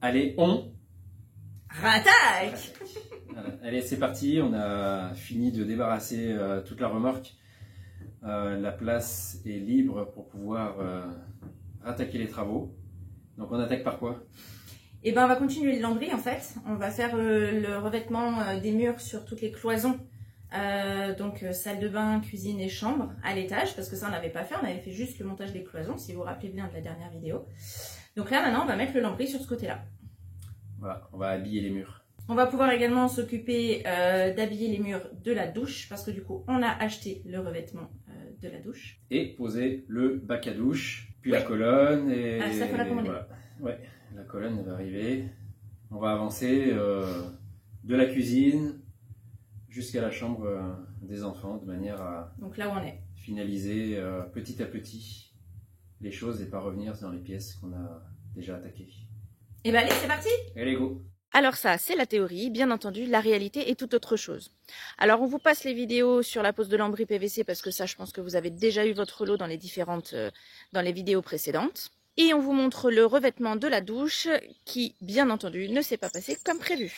Allez, on rattaque. Voilà. Allez, c'est parti. On a fini de débarrasser toute la remorque. La place est libre pour pouvoir attaquer les travaux. Donc on attaque par quoi? Et ben on va continuer le lambris en fait. On va faire le revêtement des murs sur toutes les cloisons. Donc salle de bain, cuisine et chambre à l'étage, parce que ça on n'avait pas fait, on avait fait juste le montage des cloisons, si vous vous rappelez bien de la dernière vidéo. Donc là maintenant on va mettre le lambris sur ce côté-là. Voilà, on va habiller les murs. On va pouvoir également s'occuper d'habiller les murs de la douche, parce que du coup on a acheté le revêtement de la douche. Et poser le bac à douche, puis la colonne et... Ah, ça faut la commander. Voilà. Ouais, la colonne va arriver. On va avancer de la cuisine jusqu'à la chambre des enfants, de manière à Donc là où on est. finaliser petit à petit les choses et pas revenir dans les pièces qu'on a déjà attaquées. Et ben allez, c'est parti! Allez, go! Alors ça, c'est la théorie. Bien entendu, la réalité est tout autre chose. Alors on vous passe les vidéos sur la pose de lambris PVC parce que ça, je pense que vous avez déjà eu votre lot dans les vidéos précédentes. Et on vous montre le revêtement de la douche qui, bien entendu, ne s'est pas passé comme prévu.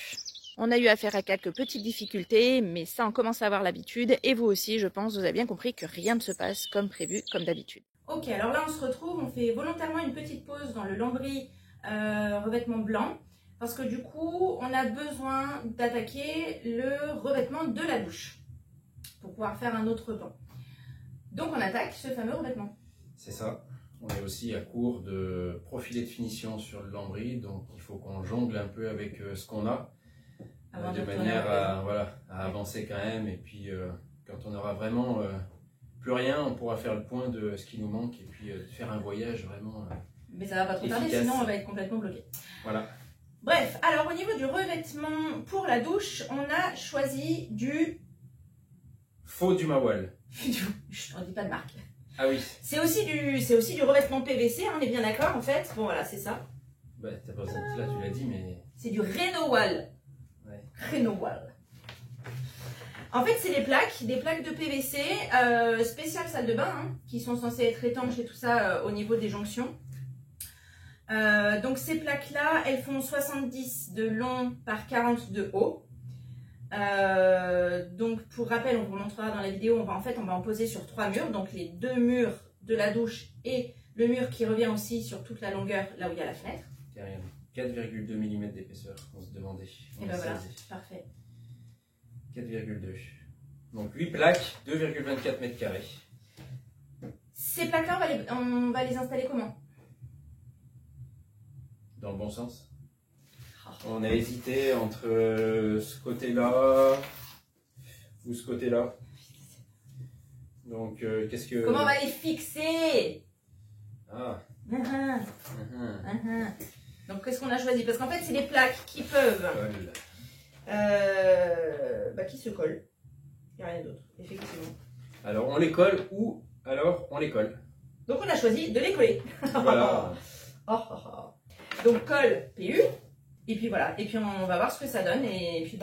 On a eu affaire à quelques petites difficultés, mais ça, on commence à avoir l'habitude. Et vous aussi, je pense, vous avez bien compris que rien ne se passe comme prévu, comme d'habitude. Ok, alors là on se retrouve, on fait volontairement une petite pause dans le lambris revêtement blanc. Parce que du coup, on a besoin d'attaquer le revêtement de la douche pour pouvoir faire un autre pan. Donc on attaque ce fameux revêtement. C'est ça. On est aussi à court de profilés de finition sur le lambris, donc il faut qu'on jongle un peu avec ce qu'on a, de manière à avancer quand même. Et puis quand on aura vraiment plus rien, on pourra faire le point de ce qui nous manque et puis faire un voyage vraiment Mais ça va pas trop tarder, efficace. sinon on va être complètement bloqué. Voilà. Bref, alors au niveau du revêtement pour la douche, on a choisi du... Faux du Mawal. Chut, on dit pas de marque. Ah oui. C'est aussi du revêtement PVC, hein, on est bien d'accord en fait. Bon voilà, c'est ça. Bah, t'as pas besoin de là, tu l'as dit, mais... C'est du Renowal. Ouais. Renowal. En fait, c'est des plaques de PVC spéciales salle de bain, hein, qui sont censées être étanches et tout ça au niveau des jonctions. Donc ces plaques-là, elles font 70 de long par 40 de haut. Donc pour rappel, on vous montrera dans la vidéo, on va en poser sur 3 murs. Donc les 2 murs de la douche et le mur qui revient aussi sur toute la longueur, là où il y a la fenêtre. 4,2 mm d'épaisseur, on se demandait. Et ben voilà, parfait. 4,2. Donc 8 plaques, 2,24 mètres carrés. Ces plaques-là, on va les installer comment? Dans le bon sens. On a hésité entre ce côté-là ou ce côté-là. Donc qu'est-ce que... Comment on va les fixer? Ah. Donc qu'est-ce qu'on a choisi? Parce qu'en fait, c'est des plaques qui peuvent... qui se collent. Il n'y a rien d'autre, effectivement. Alors on les colle ou alors on les colle. Donc on a choisi de les coller. Voilà. Donc colle PU. Et puis voilà. Et puis on va voir ce que ça donne. Et puis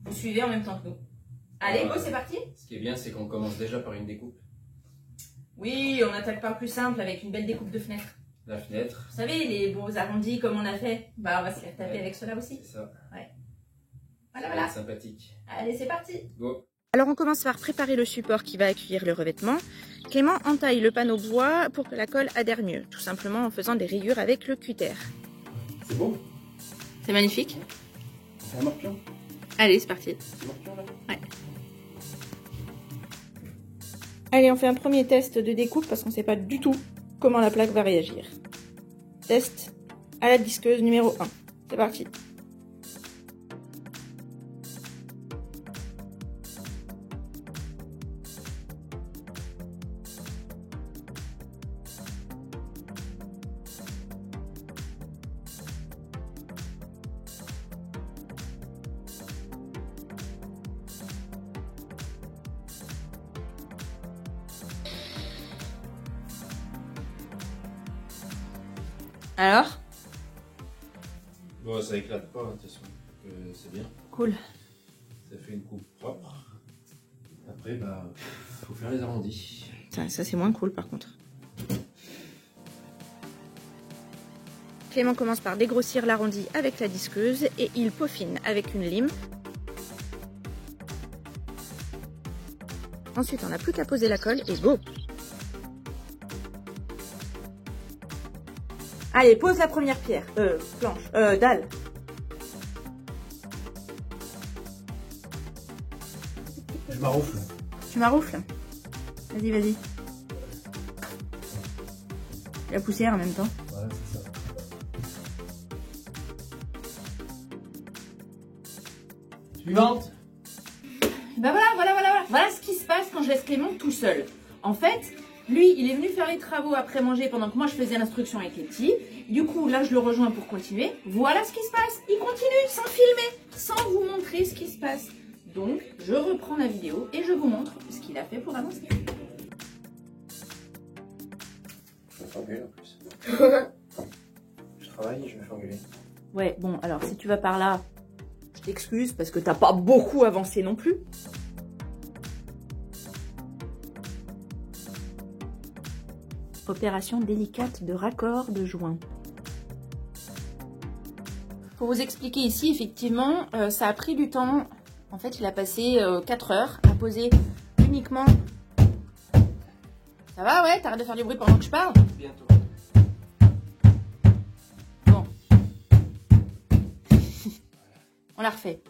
vous suivez en même temps que nous. Allez, go, c'est parti. Ce qui est bien, c'est qu'on commence déjà par une découpe. Oui, on attaque par plus simple avec une belle découpe de fenêtre. La fenêtre. Vous savez, les beaux arrondis comme on a fait. Bah on va se les taper avec cela aussi. C'est ça. Ouais. Voilà. Sympathique. Allez, c'est parti. Go. Alors on commence par préparer le support qui va accueillir le revêtement. Clément entaille le panneau bois pour que la colle adhère mieux, tout simplement en faisant des rayures avec le cutter. C'est beau. C'est magnifique. C'est un morpion. Allez, c'est parti. C'est un morpion là. Ouais. Allez, on fait un premier test de découpe parce qu'on ne sait pas du tout comment la plaque va réagir. Test à la disqueuse numéro 1. C'est parti. Alors? Bon, ça éclate pas, de toute façon. C'est bien. Cool. Ça fait une coupe propre. Après, faut faire les arrondis. Ça c'est moins cool par contre. Clément commence par dégrossir l'arrondi avec la disqueuse et il peaufine avec une lime. Ensuite, on n'a plus qu'à poser la colle et go! Allez, pose la première pierre. Dalle. Je m'arroufle. Tu m'arroufles? Vas-y, vas-y. La poussière en même temps. Voilà, c'est ça. Suivante. Bah voilà ce qui se passe quand je laisse Clément tout seul. En fait, lui, il est venu faire les travaux après manger pendant que moi je faisais l'instruction avec les petits. Du coup, là, je le rejoins pour continuer. Voilà ce qui se passe. Il continue sans filmer, sans vous montrer ce qui se passe. Donc, je reprends la vidéo et je vous montre ce qu'il a fait pour avancer. Je me fais engueuler en plus. Je travaille et je me fais engueuler. Ouais, bon, alors si tu vas par là, je t'excuse parce que t'as pas beaucoup avancé non plus. Opération délicate de raccord de joint. Pour vous expliquer ici, effectivement, ça a pris du temps. En fait, il a passé 4 heures à poser uniquement... Ça va, ouais? T'arrêtes de faire du bruit pendant que je parle? Bientôt. Bon. On la refait.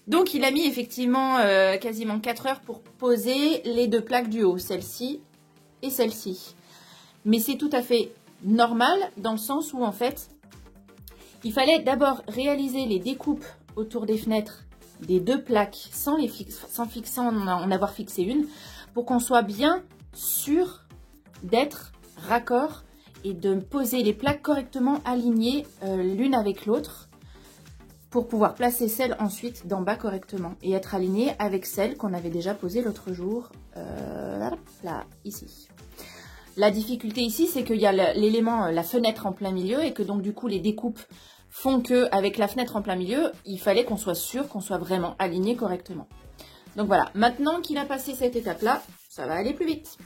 Donc, il a mis effectivement quasiment 4 heures pour poser les 2 plaques du haut, celle-ci et celle-ci. Mais c'est tout à fait normal dans le sens où, en fait, il fallait d'abord réaliser les découpes autour des fenêtres des 2 plaques sans en avoir fixé une pour qu'on soit bien sûr d'être raccord et de poser les plaques correctement alignées l'une avec l'autre pour pouvoir placer celle ensuite d'en bas correctement et être aligné avec celle qu'on avait déjà posée l'autre jour là, ici. La difficulté ici, c'est qu'il y a l'élément, la fenêtre en plein milieu et que donc du coup les découpes font qu'avec la fenêtre en plein milieu, il fallait qu'on soit sûr qu'on soit vraiment aligné correctement. Donc voilà, maintenant qu'il a passé cette étape-là, ça va aller plus vite.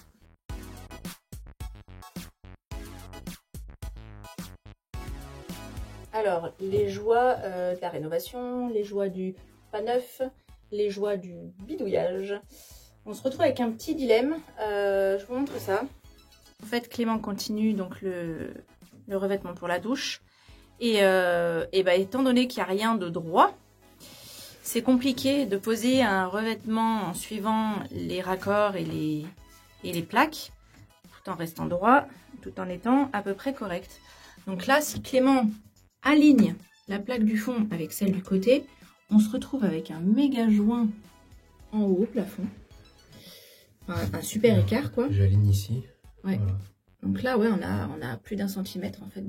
Alors, les joies de la rénovation, les joies du pas neuf, les joies du bidouillage. On se retrouve avec un petit dilemme, je vous montre ça. En fait, Clément continue donc le revêtement pour la douche. Et étant donné qu'il n'y a rien de droit, c'est compliqué de poser un revêtement en suivant les raccords et les plaques, tout en restant droit, tout en étant à peu près correct. Donc là, si Clément aligne la plaque du fond avec celle du côté, on se retrouve avec un méga joint en haut au plafond. Enfin, un super écart, quoi. J'aligne ici. Ouais. Voilà. Donc là, ouais, on a plus d'1 centimètre en fait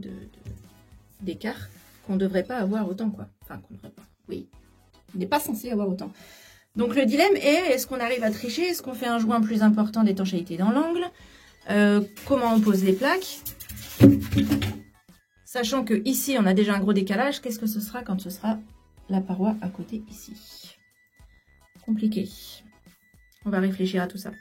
d'écart qu'on ne devrait pas avoir autant, quoi. Enfin, qu'on ne devrait pas. Oui. Il n'est pas censé avoir autant. Donc le dilemme est, est-ce qu'on arrive à tricher? Est-ce qu'on fait un joint plus important d'étanchéité dans l'angle? Comment on pose les plaques? Sachant que ici, on a déjà un gros décalage, qu'est-ce que ce sera quand ce sera la paroi à côté ici? Compliqué. On va réfléchir à tout ça.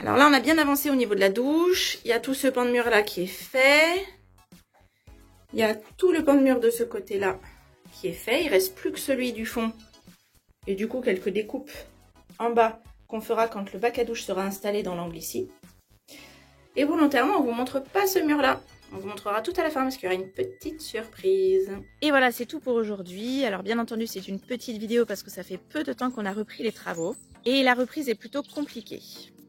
Alors là, on a bien avancé au niveau de la douche. Il y a tout ce pan de mur là qui est fait. Il y a tout le pan de mur de ce côté-là qui est fait. Il reste plus que celui du fond. Et du coup, quelques découpes en bas qu'on fera quand le bac à douche sera installé dans l'angle ici. Et volontairement, on ne vous montre pas ce mur-là. On vous montrera tout à la fin parce qu'il y aura une petite surprise. Et voilà, c'est tout pour aujourd'hui. Alors bien entendu, c'est une petite vidéo parce que ça fait peu de temps qu'on a repris les travaux. Et la reprise est plutôt compliquée.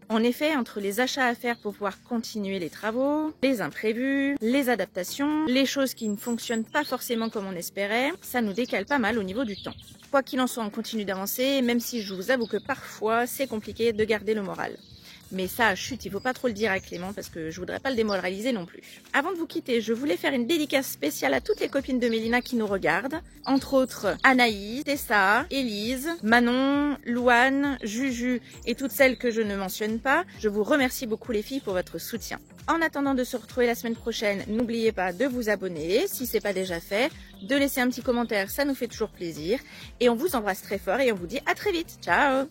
En effet, entre les achats à faire pour pouvoir continuer les travaux, les imprévus, les adaptations, les choses qui ne fonctionnent pas forcément comme on espérait, ça nous décale pas mal au niveau du temps. Quoi qu'il en soit, on continue d'avancer, même si je vous avoue que parfois, c'est compliqué de garder le moral. Mais ça, chut, il faut pas trop le dire à Clément parce que je voudrais pas le démoraliser non plus. Avant de vous quitter, je voulais faire une dédicace spéciale à toutes les copines de Mélina qui nous regardent. Entre autres, Anaïs, Tessa, Élise, Manon, Louane, Juju et toutes celles que je ne mentionne pas. Je vous remercie beaucoup les filles pour votre soutien. En attendant de se retrouver la semaine prochaine, n'oubliez pas de vous abonner si c'est pas déjà fait, de laisser un petit commentaire, ça nous fait toujours plaisir. Et on vous embrasse très fort et on vous dit à très vite. Ciao!